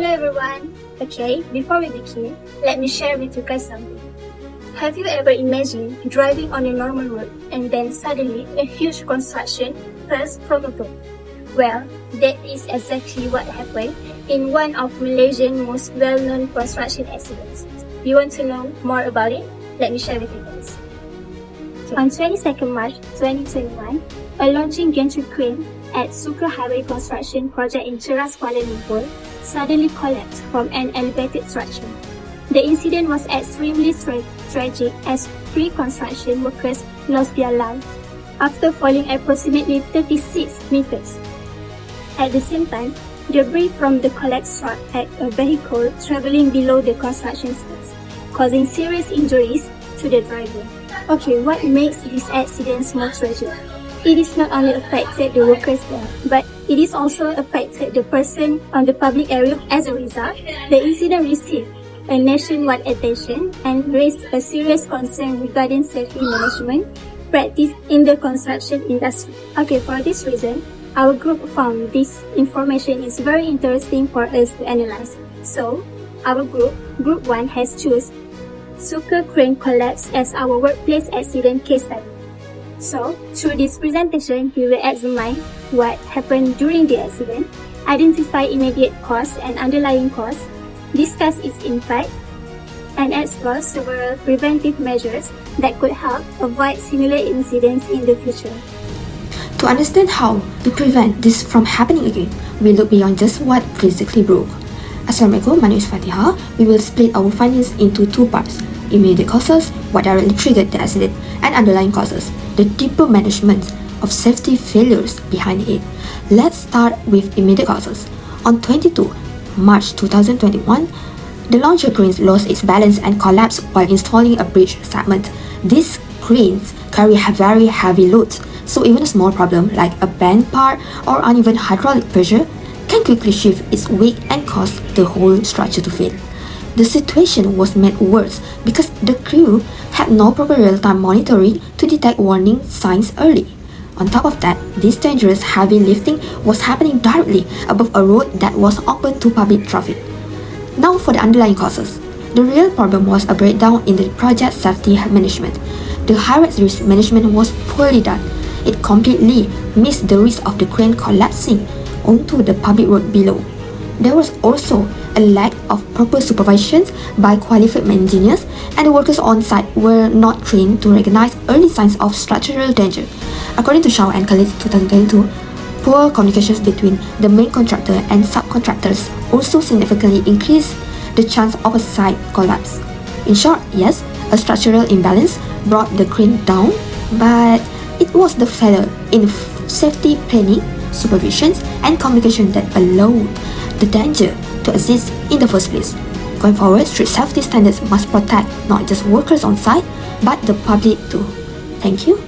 Hello everyone. Okay, before we begin, let me share with you guys something. Have you ever imagined driving on a normal road and then suddenly a huge construction bursts from above? Well, that is exactly what happened in one of Malaysia's most well-known construction accidents. You want to know more about it? Let me share with you guys. On 22nd March 2021, a launching gantry crane at Sucre Highway Construction Project in Cheras, Kuala Lumpur suddenly collapsed from an elevated structure. The incident was extremely tragic as 3 construction workers lost their lives after falling approximately 36 meters. At the same time, debris from the collapse struck at a vehicle traveling below the construction sites, causing serious injuries to the driver. Okay, what makes these accidents more tragic? It is not only affected the workers there, but it is also affected the person on the public area. As a result, the incident received a nationwide attention and raised a serious concern regarding safety management practice in the construction industry. Okay, for this reason, our group found this information is very interesting for us to analyze. So, our Group 1 has chosen Sucre crane collapse as our workplace accident case study. So, through this presentation, we will examine what happened during the accident, identify immediate cause and underlying cause, discuss its impact, and explore several preventive measures that could help avoid similar incidents in the future. To understand how to prevent this from happening again, we look beyond just what physically broke. Assalamualaikum, my name is Fatiha. We will split our findings into 2 parts: immediate causes, what directly triggered the accident, and underlying causes, the deeper management of safety failures behind it. Let's start with immediate causes. On 22 March 2021, the launcher crane lost its balance and collapsed while installing a bridge segment. These cranes carry very heavy loads, so even a small problem like a bent part or uneven hydraulic pressure can quickly shift its weight and cause the whole structure to fail. The situation was made worse because the crew had no proper real-time monitoring to detect warning signs early. On top of that, this dangerous heavy lifting was happening directly above a road that was open to public traffic. Now for the underlying causes. The real problem was a breakdown in the project safety management. The high-risk risk management was poorly done. It completely missed the risk of the crane collapsing onto the public road below. There was also a lack of proper supervision by qualified engineers, and the workers on site were not trained to recognize early signs of structural danger. According to Shaw and Khalid's 2022, poor communications between the main contractor and subcontractors also significantly increased the chance of a site collapse. In short, yes, a structural imbalance brought the crane down, but it was the failure in safety planning, supervision, and communication that allowed the danger to exist in the first place. Going forward, strict safety standards must protect not just workers on site, but the public too. Thank you.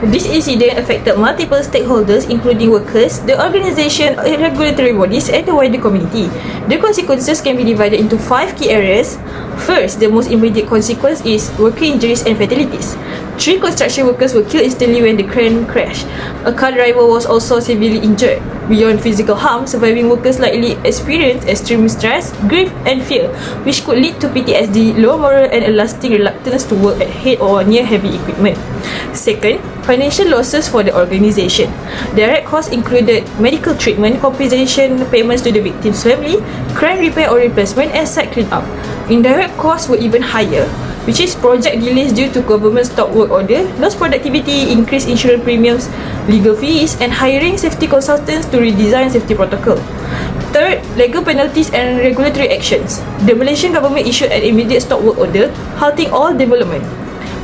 This incident affected multiple stakeholders including workers, the organisation, regulatory bodies and the wider community. The consequences can be divided into 5 key areas. First, the most immediate consequence is worker injuries and fatalities. 3 construction workers were killed instantly when the crane crashed. A car driver was also severely injured. Beyond physical harm, surviving workers likely experience extreme stress, grief and fear, which could lead to PTSD, low morale and a lasting reluctance to work at head or near heavy equipment. Second, financial losses for the organisation. Direct costs included medical treatment, compensation payments to the victim's family, crane repair or replacement and site clean-up. Indirect costs were even higher, which is project delays due to government stop work order, lost productivity, increased insurance premiums, legal fees, and hiring safety consultants to redesign safety protocol. Third, legal penalties and regulatory actions. The Malaysian government issued an immediate stop work order, halting all development.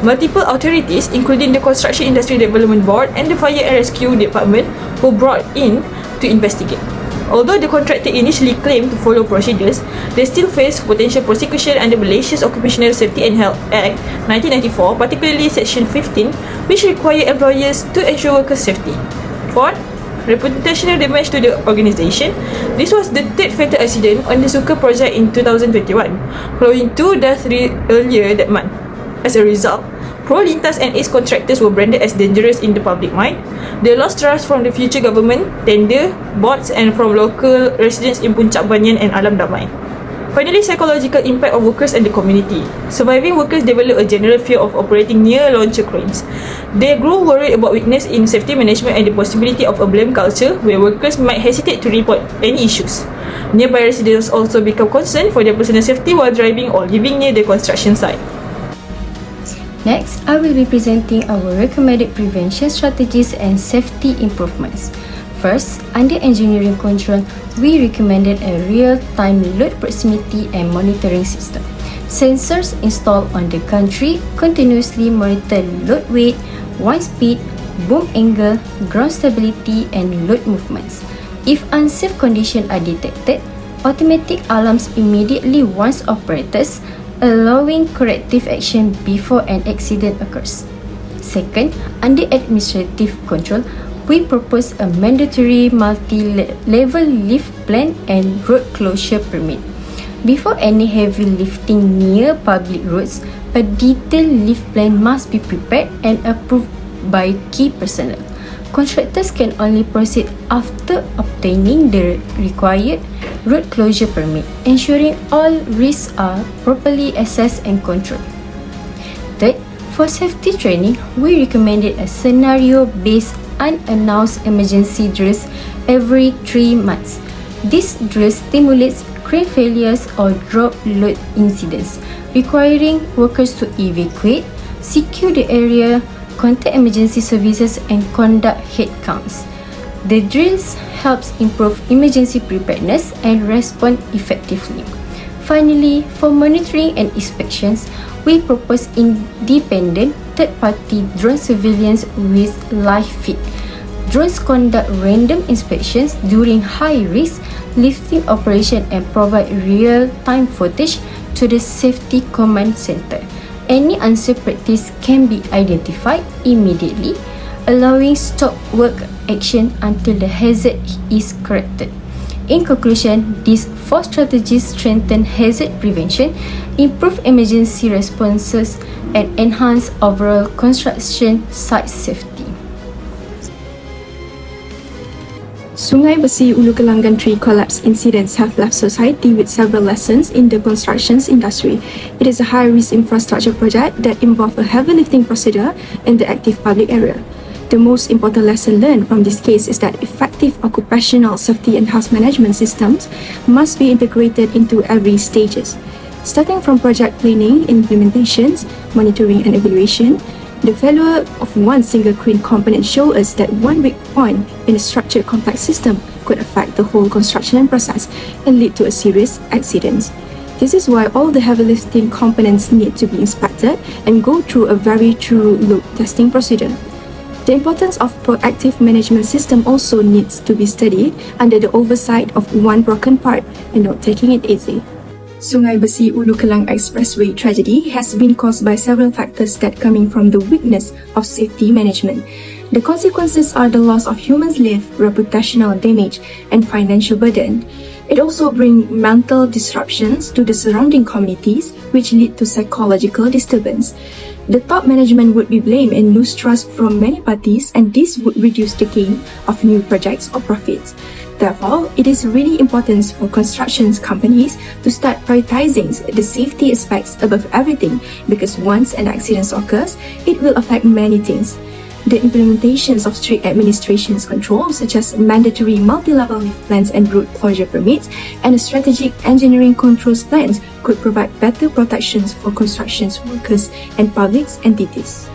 Multiple authorities, including the Construction Industry Development Board and the Fire and Rescue Department, were brought in to investigate. Although the contractor initially claimed to follow procedures, they still face potential prosecution under Malaysia's Occupational Safety and Health Act 1994, particularly Section 15, which require employers to ensure workers' safety. Fourth, reputational damage to the organisation. This was the 3rd fatal accident on the Sucre project in 2021, following 2 deaths earlier that month. As a result, Pro-Lintas and its contractors were branded as dangerous in the public mind. They lost trust from the future government, tender, boards and from local residents in Puncak Banyan and Alam Damai. Finally, psychological impact of workers and the community. Surviving workers develop a general fear of operating near launcher cranes. They grow worried about weakness in safety management and the possibility of a blame culture where workers might hesitate to report any issues. Nearby residents also become concerned for their personal safety while driving or living near the construction site. Next, I will be presenting our recommended prevention strategies and safety improvements. First, under engineering control, we recommended a real-time load proximity and monitoring system. Sensors installed on the gantry continuously monitor load weight, wind speed, boom angle, ground stability and load movements. If unsafe conditions are detected, automatic alarms immediately warns operators, allowing corrective action before an accident occurs. Second, under administrative control, we propose a mandatory multi-level lift plan and road closure permit. Before any heavy lifting near public roads, a detailed lift plan must be prepared and approved by key personnel. Contractors can only proceed after obtaining the required road closure permit, ensuring all risks are properly assessed and controlled. Third, for safety training, we recommended a scenario-based unannounced emergency drills every 3 months. This drill stimulates crane failures or drop load incidents, requiring workers to evacuate, secure the area, contact emergency services and conduct head counts. The drills helps improve emergency preparedness and respond effectively. Finally, for monitoring and inspections, we propose independent third-party drone surveillance with live feed. Drones conduct random inspections during high-risk lifting operation and provide real-time footage to the Safety Command Center. Any unsafe practice can be identified immediately, allowing stop work action until the hazard is corrected. In conclusion, these 4 strategies strengthen hazard prevention, improve emergency responses, and enhance overall construction site safety. Sungai Besi Ulu Kelangan tree collapse incidents have left society with several lessons in the construction industry. It is a high-risk infrastructure project that involves a heavy lifting procedure in the active public area. The most important lesson learned from this case is that effective occupational safety and health management systems must be integrated into every stages. Starting from project planning, implementations, monitoring and evaluation, the failure of one single crane component shows us that one weak point in a structured complex system could affect the whole construction process and lead to a serious accident. This is why all the heavy lifting components need to be inspected and go through a very thorough load testing procedure. The importance of proactive management system also needs to be studied under the oversight of one broken part and not taking it easy. Sungai Besi Ulu Kelang Expressway tragedy has been caused by several factors that coming from the weakness of safety management. The consequences are the loss of humans' life, reputational damage, and financial burden. It also brings mental disruptions to the surrounding communities, which lead to psychological disturbance. The top management would be blamed and lose trust from many parties, and this would reduce the gain of new projects or profits. Therefore, it is really important for construction companies to start prioritizing the safety aspects above everything, because once an accident occurs, it will affect many things. The implementations of strict administration controls such as mandatory multi-level lift plans and road closure permits and strategic engineering controls plans could provide better protections for construction workers and public entities.